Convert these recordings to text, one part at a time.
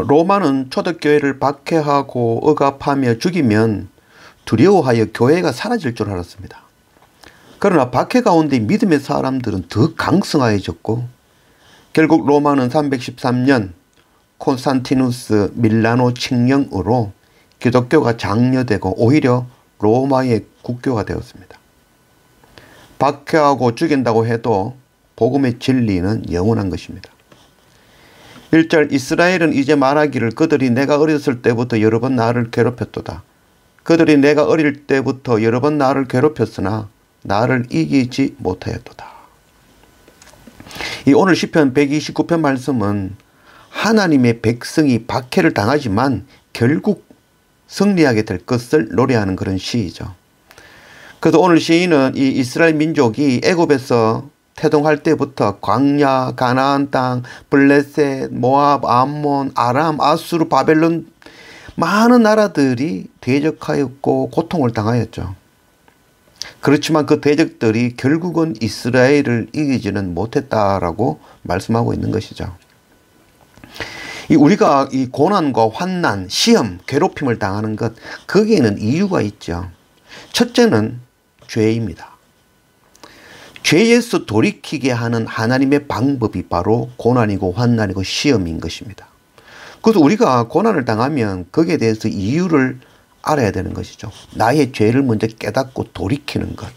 로마는 초대교회를 박해하고 억압하며 죽이면 두려워하여 교회가 사라질 줄 알았습니다. 그러나 박해 가운데 믿음의 사람들은 더 강성하여졌고 결국 로마는 313년 콘스탄티누스 밀라노 칙령으로 기독교가 장려되고 오히려 로마의 국교가 되었습니다. 박해하고 죽인다고 해도 복음의 진리는 영원한 것입니다. 1절 이스라엘은 이제 말하기를 그들이 내가 어렸을 때부터 여러 번 나를 괴롭혔도다. 그들이 내가 어릴 때부터 여러 번 나를 괴롭혔으나 나를 이기지 못하였도다. 이 오늘 시편 129편 말씀은 하나님의 백성이 박해를 당하지만 결국 승리하게 될 것을 노래하는 그런 시이죠. 그래서 오늘 시인은 이 이스라엘 민족이 애굽에서 태동할 때부터 광야, 가나안 땅, 블레셋, 모압, 암몬, 아람, 아수르, 바벨론 많은 나라들이 대적하였고 고통을 당하였죠. 그렇지만 그 대적들이 결국은 이스라엘을 이기지는 못했다라고 말씀하고 있는 것이죠. 우리가 이 고난과 환난, 시험, 괴롭힘을 당하는 것, 거기에는 이유가 있죠. 첫째는 죄입니다. 죄에서 돌이키게 하는 하나님의 방법이 바로 고난이고 환난이고 시험인 것입니다. 그래서 우리가 고난을 당하면 거기에 대해서 이유를 알아야 되는 것이죠. 나의 죄를 먼저 깨닫고 돌이키는 것.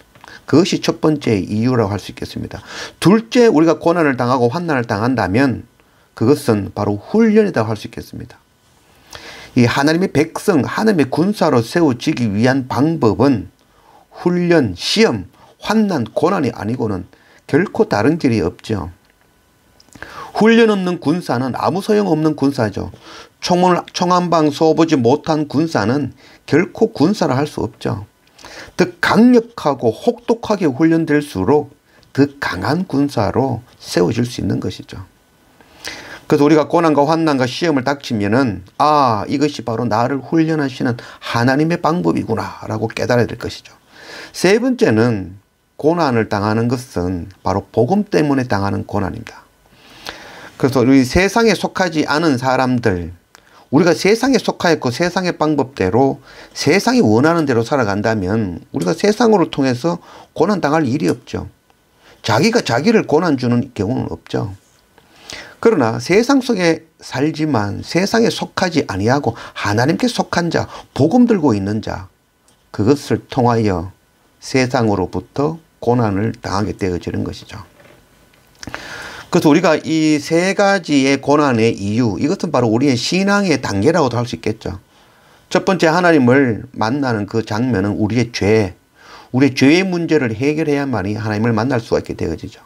그것이 첫 번째 이유라고 할 수 있겠습니다. 둘째, 우리가 고난을 당하고 환난을 당한다면 그것은 바로 훈련이라고 할 수 있겠습니다. 이 하나님의 백성, 하나님의 군사로 세워지기 위한 방법은 훈련, 시험, 환난, 고난이 아니고는 결코 다른 길이 없죠. 훈련 없는 군사는 아무 소용없는 군사죠. 총 한 방 쏘보지 못한 군사는 결코 군사를 할 수 없죠. 더 강력하고 혹독하게 훈련될수록 더 강한 군사로 세워질 수 있는 것이죠. 그래서 우리가 고난과 환난과 시험을 닥치면은 이것이 바로 나를 훈련하시는 하나님의 방법이구나 라고 깨달아야 될 것이죠. 세 번째는 고난을 당하는 것은 바로 복음 때문에 당하는 고난입니다. 그래서 우리 세상에 속하지 않은 사람들, 우리가 세상에 속하였고 세상의 방법대로 세상이 원하는 대로 살아간다면 우리가 세상으로 통해서 고난 당할 일이 없죠. 자기가 자기를 고난 주는 경우는 없죠. 그러나 세상 속에 살지만 세상에 속하지 아니하고 하나님께 속한 자, 복음 들고 있는 자, 그것을 통하여 세상으로부터 고난을 당하게 되어지는 것이죠. 그래서 우리가 이 세 가지의 고난의 이유, 이것은 바로 우리의 신앙의 단계라고도 할 수 있겠죠. 첫 번째, 하나님을 만나는 그 장면은 우리의 죄의 문제를 해결해야만이 하나님을 만날 수가 있게 되어지죠.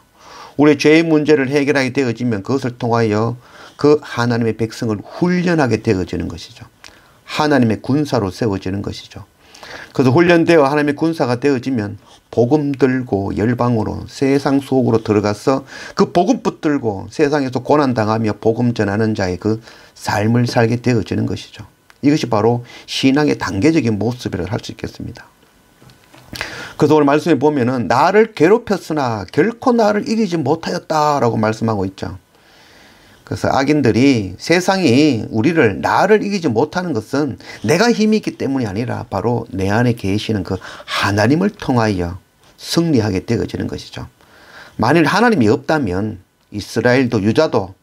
우리의 죄의 문제를 해결하게 되어지면 그것을 통하여 그 하나님의 백성을 훈련하게 되어지는 것이죠. 하나님의 군사로 세워지는 것이죠. 그래서 훈련되어 하나님의 군사가 되어지면 복음 들고 열방으로 세상 속으로 들어가서 그 복음 붙들고 세상에서 고난당하며 복음 전하는 자의 그 삶을 살게 되어지는 것이죠. 이것이 바로 신앙의 단계적인 모습이라고 할 수 있겠습니다. 그래서 오늘 말씀에 보면은 나를 괴롭혔으나 결코 나를 이기지 못하였다라고 말씀하고 있죠. 그래서 악인들이 세상이 나를 이기지 못하는 것은 내가 힘이 있기 때문이 아니라 바로 내 안에 계시는 그 하나님을 통하여 승리하게 되어지는 것이죠. 만일 하나님이 없다면 이스라엘도 유다도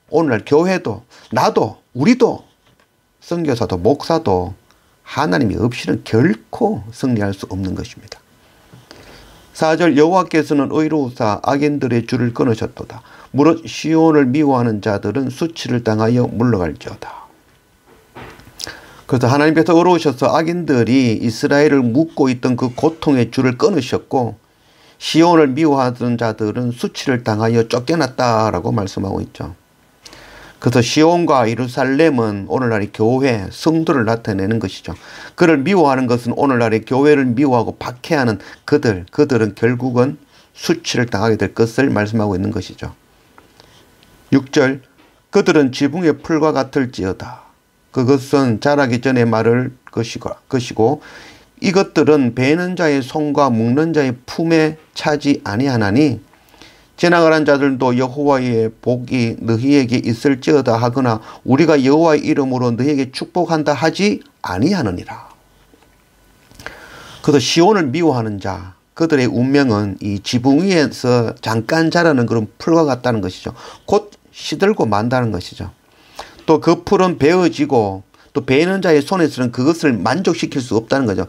오늘날 교회도 나도 우리도 선교사도 목사도 하나님이 없이는 결코 승리할 수 없는 것입니다. 4절 여호와께서는 의로우사 악인들의 줄을 끊으셨도다. 무릇 시온을 미워하는 자들은 수치를 당하여 물러갈지어다. 그래서 하나님께서 의로우셔서 악인들이 이스라엘을 묶고 있던 그 고통의 줄을 끊으셨고 시온을 미워하던 자들은 수치를 당하여 쫓겨났다라고 말씀하고 있죠. 그래서 시온과 예루살렘은 오늘날의 교회, 성도를 나타내는 것이죠. 그를 미워하는 것은 오늘날의 교회를 미워하고 박해하는 그들은 결국은 수치를 당하게 될 것을 말씀하고 있는 것이죠. 6절 그들은 지붕의 풀과 같을지어다. 그것은 자라기 전에 마를 것이고 이것들은 베는 자의 손과 묶는 자의 품에 차지 아니하나니 지나가는 자들도 여호와의 복이 너희에게 있을지어다 하거나 우리가 여호와의 이름으로 너희에게 축복한다 하지 아니하느니라. 그래서 시온을 미워하는 자, 그들의 운명은 이 지붕 위에서 잠깐 자라는 그런 풀과 같다는 것이죠. 곧 시들고 만다는 것이죠. 또 그 풀은 베어지고 또 베는 자의 손에서는 그것을 만족시킬 수 없다는 거죠.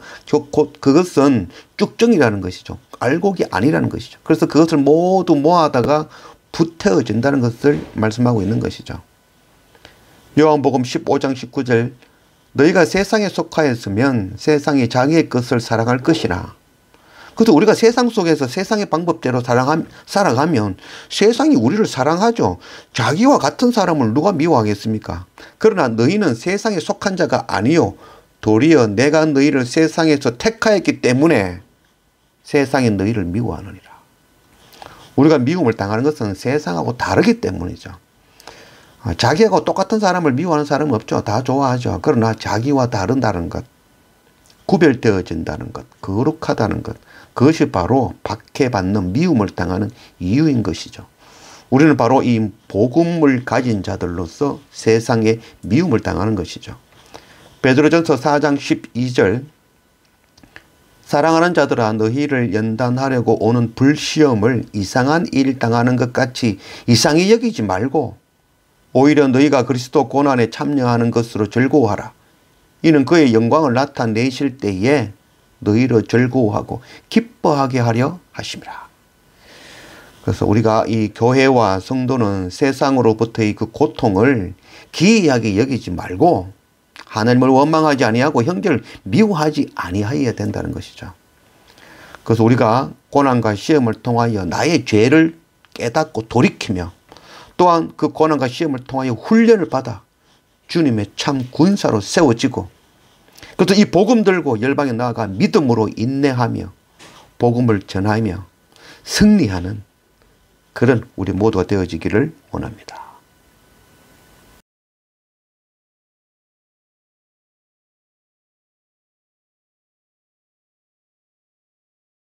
곧 그것은 쭉정이라는 것이죠. 알곡이 아니라는 것이죠. 그래서 그것을 모두 모아다가 부태어진다는 것을 말씀하고 있는 것이죠. 요한복음 15장 19절 너희가 세상에 속하였으면 세상이 자기의 것을 사랑할 것이라. 그래서 우리가 세상 속에서 세상의 방법대로 살아가면 세상이 우리를 사랑하죠. 자기와 같은 사람을 누가 미워하겠습니까? 그러나 너희는 세상에 속한 자가 아니요 도리어 내가 너희를 세상에서 택하였기 때문에 세상이 너희를 미워하느니라. 우리가 미움을 당하는 것은 세상하고 다르기 때문이죠. 자기하고 똑같은 사람을 미워하는 사람은 없죠. 다 좋아하죠. 그러나 자기와 다른다는 것, 구별되어진다는 것, 거룩하다는 것, 그것이 바로 박해받는 미움을 당하는 이유인 것이죠. 우리는 바로 이 복음을 가진 자들로서 세상에 미움을 당하는 것이죠. 베드로전서 4장 12절 사랑하는 자들아 너희를 연단하려고 오는 불시험을 이상한 일 당하는 것 같이 이상히 여기지 말고 오히려 너희가 그리스도 고난에 참여하는 것으로 즐거워하라. 이는 그의 영광을 나타내실 때에 너희로 즐거워하고 기뻐하게 하려 하심이라. 그래서 우리가 이 교회와 성도는 세상으로부터의 그 고통을 기이하게 여기지 말고 하나님을 원망하지 아니하고 형제를 미워하지 아니하여야 된다는 것이죠. 그래서 우리가 고난과 시험을 통하여 나의 죄를 깨닫고 돌이키며 또한 그 고난과 시험을 통하여 훈련을 받아 주님의 참 군사로 세워지고 그래서 이 복음 들고 열방에 나아가 믿음으로 인내하며 복음을 전하며 승리하는 그런 우리 모두가 되어지기를 원합니다.